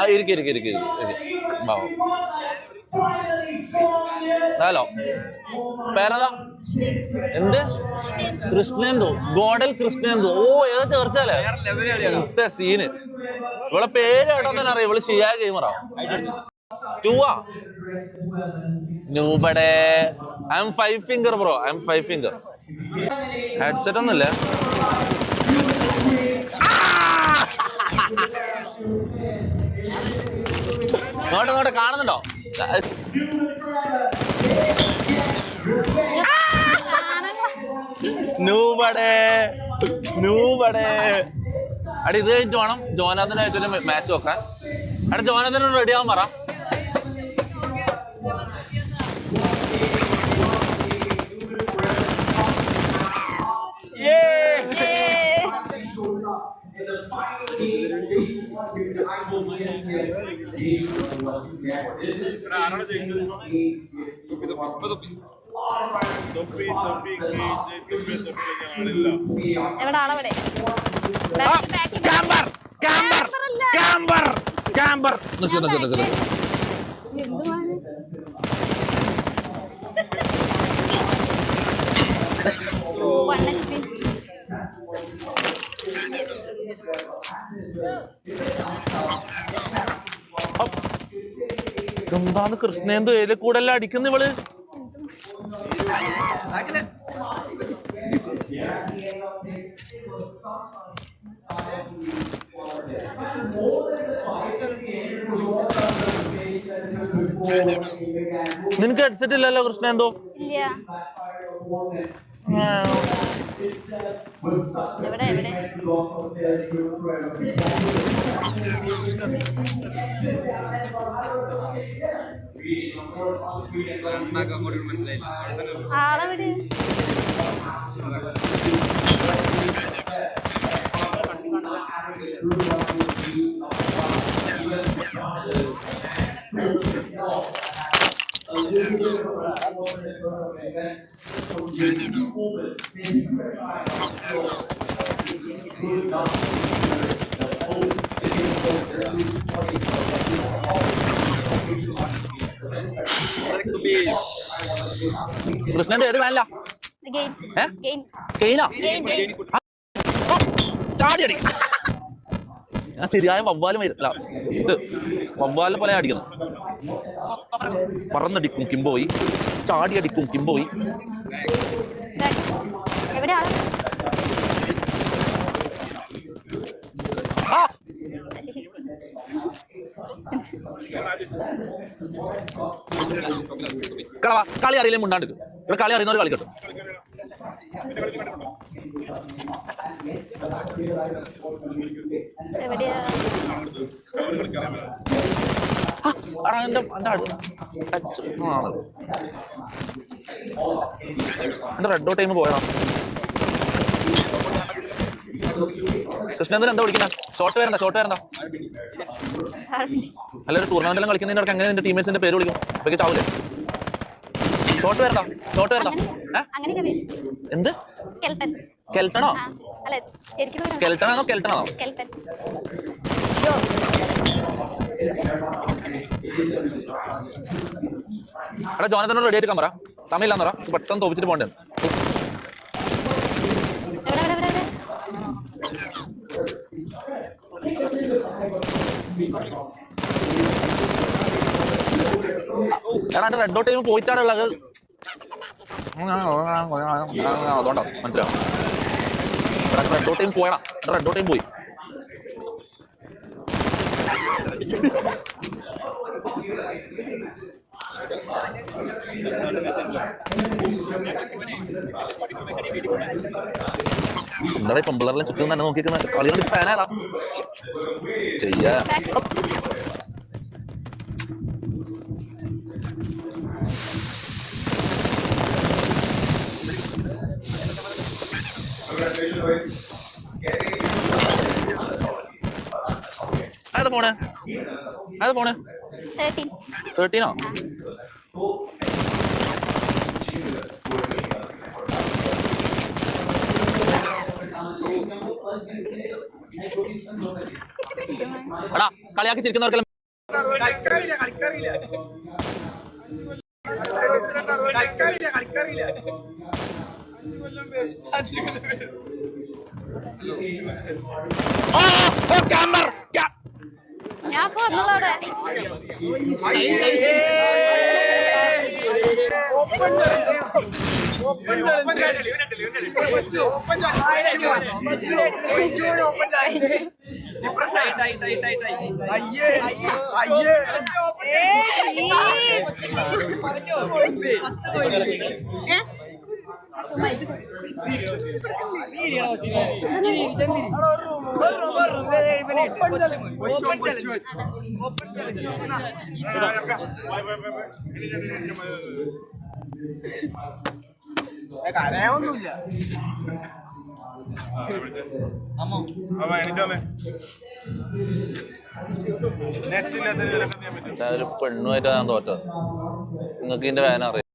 ഇരിക്കും ഹലോ പേരതാ എന്ത് കൃഷ്ണേന്ദു ഗോഡൽ കൃഷ്ണേന്ദു ഓ ഏതാ ചേർച്ചല്ലേ സീന് ഇവളെ പേര് കേട്ടാ തന്നെ അറിയാം ഇവള് ശരിയായ ഗെയിമറാ ടൂവാ നൂബടെ I'm 5 finger bro I'm 5 finger headset ഒന്നുമില്ല നോട്ടെ കാണുന്നുണ്ടോ അടി ഇത് കഴിഞ്ഞിട്ട് വേണം ജോനാഥനായിട്ടൊരു മാച്ച് വെക്കാൻ അവിടെ ജോനാഥനോട് റെഡി ആവാൻ പറ എന്താന്ന് കൃഷ്ണേന്ദു ഏത് കൂടെ എല്ലാം അടിക്കുന്ന ഇവള് നിനക്ക് ഹെഡ്സെറ്റ് ഇല്ലല്ലോ കൃഷ്ണേന്ദു ആളെവിടെ കൃഷ്ണന്റെ ഏത് വേനല്ല ചാടിയടി ഞാൻ ശരിയായ വവ്വാലും വരില്ല ഇത് വവ്വാലിനെ പോലെ അടിക്കുന്നു പറന്നടിക്കും കിംബോയി ചാടിയടിക്കും കിംബോയി കളവാ കളി അറിയില്ലേ മുണ്ടാണ്ട് ഇവിടെ കളി അറിയുന്നവർ കളി കിട്ടും എന്റെ റെഡ് ടൈം പോയടാ കൃഷ്ണേന്ദ്രൻ എന്താ വിളിക്കുന്നത് ഷോർട്ട് വരണ്ട അല്ല ഒരു ടൂർണമെന്റെല്ലാം കളിക്കുന്നതിനൊക്കെ എങ്ങനെ നിന്റെ ടീമേറ്റ്സിന്റെ പേര് വിളിക്കും അപ്പൊക്കെ ചാവൂലേ ഷോർട്ട് വരണ്ട എന്ത് കെൽട്ടണോ സ്കെൽട്ടണാണോ കെൽട്ടണാണോ എടാ ജോനത്തനോട് റെഡി ആയിട്ട് പറ സമയമില്ലാന്ന് പറ പെട്ടെന്ന് തോപ്പിച്ചിട്ട് പോകണ്ടേ എടാ എന്റെ റെഡ് ടൈം പോയിട്ടാണ് ഉള്ളത് അതുകൊണ്ടാ മനസ്സിലാവും റെഡ് ടൈം പോയടാ റെഡ് ടൈം പോയി എന്താടാ പെമ്പിള്ളേരെല്ലാം ചുറ്റും തന്നെ നോക്കിക്കുന്ന കളികളുടെ ഫാനായതാ ചെയ്യാ ഏതാ ഫോണ് 13 എടാ കളിയാക്കി ചിരിക്കുന്നവർക്കെല്ലാം ഞാൻ പോന്നോടെ കരയൊന്നുമില്ല. ഒരു പെണ്ണുമായിട്ടാണ് ഞാൻ തോറ്റത്. നിങ്ങൾക്ക് ഇതിന്റെ വേദന അറിയാം.